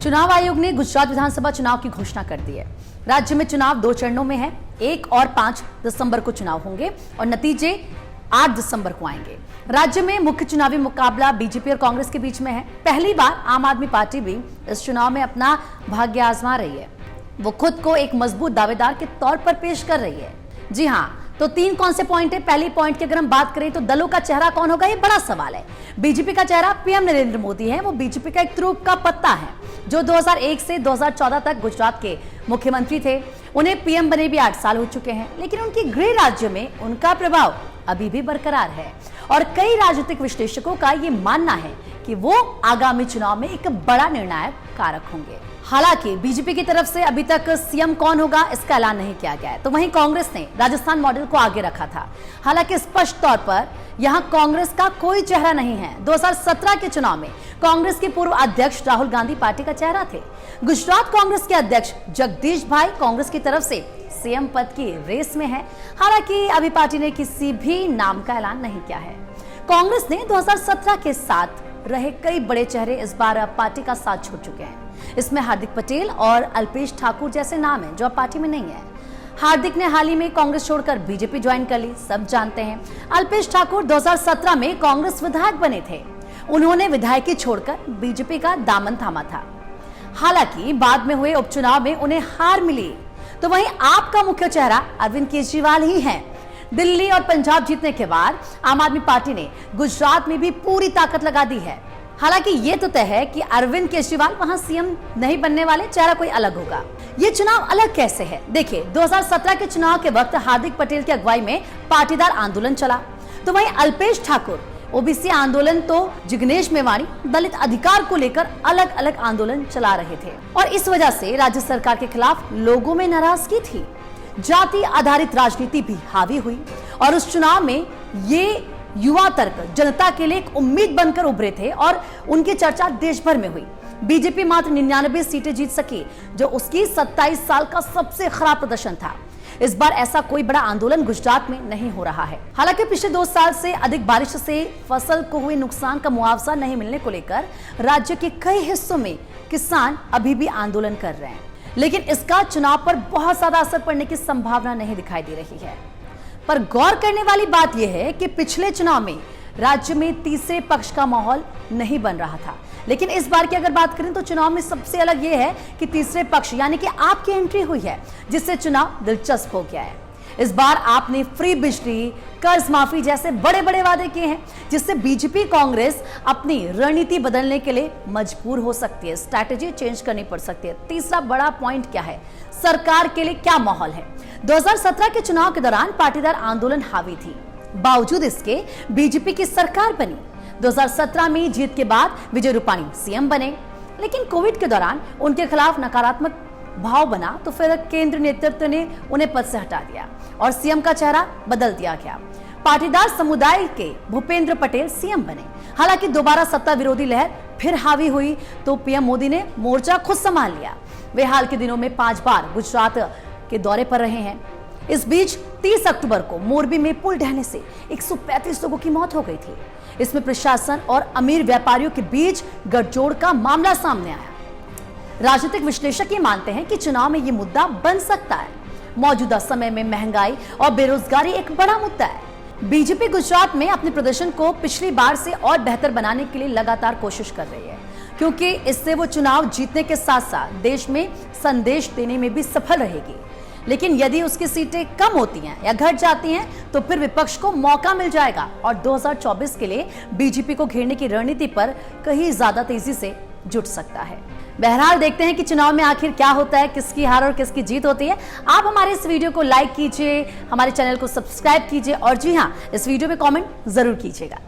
चुनाव आयोग ने गुजरात विधानसभा चुनाव की घोषणा कर दी है। राज्य में चुनाव 2 चरणों में है। 1 और 5 दिसंबर को चुनाव होंगे और नतीजे 8 दिसंबर को आएंगे। राज्य में मुख्य चुनावी मुकाबला बीजेपी और कांग्रेस के बीच में है। पहली बार आम आदमी पार्टी भी इस चुनाव में अपना भाग्य आजमा रही है। वो खुद को एक मजबूत दावेदार के तौर पर पेश कर रही है। जी हाँ, तो 3 कौन से पॉइंट है? पहली पॉइंट की अगर हम बात करें तो दलों का चेहरा कौन होगा, ये बड़ा सवाल है। बीजेपी का चेहरा पीएम नरेंद्र मोदी है। वो बीजेपी का एक तुरुप का पत्ता है जो 2001 से 2014 तक गुजरात के मुख्यमंत्री थे। उन्हें पीएम बने भी 8 साल हो चुके हैं, लेकिन उनके गृह राज्य में उनका प्रभाव अभी भी बरकरार है और कई राजनीतिक विश्लेषकों का ये मानना है कि वो आगामी चुनाव में एक बड़ा निर्णायक कारक होंगे। हालांकि बीजेपी की तरफ से अभी तक सीएम कौन होगा इसका ऐलान नहीं किया गया है, तो वहीं कांग्रेस ने राजस्थान मॉडल को आगे रखा था। हालांकि स्पष्ट तौर पर यहां कांग्रेस का कोई चेहरा नहीं है। 2017 के चुनाव में कांग्रेस के पूर्व अध्यक्ष राहुल गांधी पार्टी का चेहरा थे। गुजरात कांग्रेस के अध्यक्ष जगदीश भाई कांग्रेस की तरफ से सीएम पद की रेस में है। हालांकि अभी पार्टी ने किसी भी नाम का ऐलान नहीं किया है। कांग्रेस ने 2017 के साथ रहे कई बड़े चेहरे इस बार पार्टी का साथ छोड़ चुके हैं। इसमें हार्दिक पटेल और अल्पेश ठाकुर जैसे नाम हैं जो अब पार्टी में नहीं है। हार्दिक ने हाल ही में कांग्रेस छोड़कर बीजेपी ज्वाइन कर ली, सब जानते हैं। अल्पेश ठाकुर 2017 में कांग्रेस विधायक बने थे। उन्होंने विधायकी छोड़कर बीजेपी का दामन थामा था। हालांकि बाद में हुए उपचुनाव में उन्हें हार मिली। तो वहीं आपका मुख्य चेहरा अरविंद केजरीवाल ही है। दिल्ली और पंजाब जीतने के बाद आम आदमी पार्टी ने गुजरात में भी पूरी ताकत लगा दी है। हालांकि ये तो तय है कि अरविंद केजरीवाल वहां सीएम नहीं बनने वाले, चेहरा कोई अलग होगा। ये चुनाव अलग कैसे है? देखिए, 2017 के चुनाव के वक्त हार्दिक पटेल की अगुवाई में पाटीदार आंदोलन चला, तो वहीं अल्पेश ठाकुर ओबीसी आंदोलन, तो जिग्नेश मेवाणी दलित अधिकार को लेकर अलग अलग आंदोलन चला रहे थे और इस वजह से राज्य सरकार के खिलाफ लोगों में नाराजगी थी। जाति आधारित राजनीति भी हावी हुई और उस चुनाव में ये युवा तर्क जनता के लिए एक उम्मीद बनकर उभरे थे और उनकी चर्चा देश भर में हुई। बीजेपी मात्र 99 सीटें जीत सकी, जो उसकी 27 साल का सबसे खराब प्रदर्शन था। इस बार ऐसा कोई बड़ा आंदोलन गुजरात में नहीं हो रहा है। हालांकि पिछले 2 साल से अधिक बारिश से फसल को हुए नुकसान का मुआवजा नहीं मिलने को लेकर राज्य के कई हिस्सों में किसान अभी भी आंदोलन कर रहे हैं, लेकिन इसका चुनाव पर बहुत ज्यादा असर पड़ने की संभावना नहीं दिखाई दे रही है। पर गौर करने वाली बात यह है कि पिछले चुनाव में राज्य में तीसरे पक्ष का माहौल नहीं बन रहा था, लेकिन इस बार की अगर बात करें तो चुनाव में सबसे अलग यह है कि तीसरे पक्ष यानी कि आपकी एंट्री हुई है, जिससे चुनाव दिलचस्प हो गया है। इस बार आपने फ्री बिजली, कर्ज माफी जैसे बड़े बड़े वादे किए हैं, जिससे बीजेपी कांग्रेस अपनी रणनीति बदलने के लिए मजबूर हो सकती है, स्ट्रैटेजी चेंज करनी पड़ सकती है। तीसरा बड़ा पॉइंट क्या है? सरकार के लिए क्या माहौल है? 2017 के चुनाव के दौरान पाटीदार आंदोलन हावी थी, बावजूद इसके बीजेपी की सरकार बनी। 2017 में जीत के बाद विजय रूपाणी सीएम बने, लेकिन कोविड के दौरान उनके खिलाफ नकारात्मक भाव बना, तो फिर केंद्र नेतृत्व ने उन्हें पद से हटा दिया और सीएम का चेहरा बदल दिया गया। पाटीदार समुदाय के भूपेंद्र पटेल सीएम बने। हालांकि दोबारा सत्ता विरोधी लहर फिर हावी हुई, तो पीएम मोदी ने मोर्चा खुद संभाल लिया। वे हाल के दिनों में 5 बार गुजरात के दौरे पर रहे हैं। इस बीच 30 अक्टूबर को मोरबी में पुल ढहने से 135 लोगों की मौत हो गई थी। इसमें प्रशासन और अमीर व्यापारियों के बीच गठजोड़ का मामला सामने आया। राजनीतिक विश्लेषक ये मानते हैं कि चुनाव में ये मुद्दा बन सकता है। मौजूदा समय में महंगाई और बेरोजगारी एक बड़ा मुद्दा है। बीजेपी गुजरात में अपने प्रदर्शन को पिछली बार से और बेहतर बनाने के लिए लगातार कोशिश कर रही है, क्योंकि इससे वो चुनाव जीतने के साथ साथ देश में संदेश देने में भी सफल रहेगी। लेकिन यदि उसकी सीटें कम होती हैं या घट जाती हैं, तो फिर विपक्ष को मौका मिल जाएगा और 2024 के लिए बीजेपी को घेरने की रणनीति पर कहीं ज्यादा तेजी से जुट सकता है। बहरहाल देखते हैं कि चुनाव में आखिर क्या होता है, किसकी हार और किसकी जीत होती है। आप हमारे इस वीडियो को लाइक कीजिए, हमारे चैनल को सब्सक्राइब कीजिए और जी हाँ, इस वीडियो में कमेंट जरूर कीजिएगा।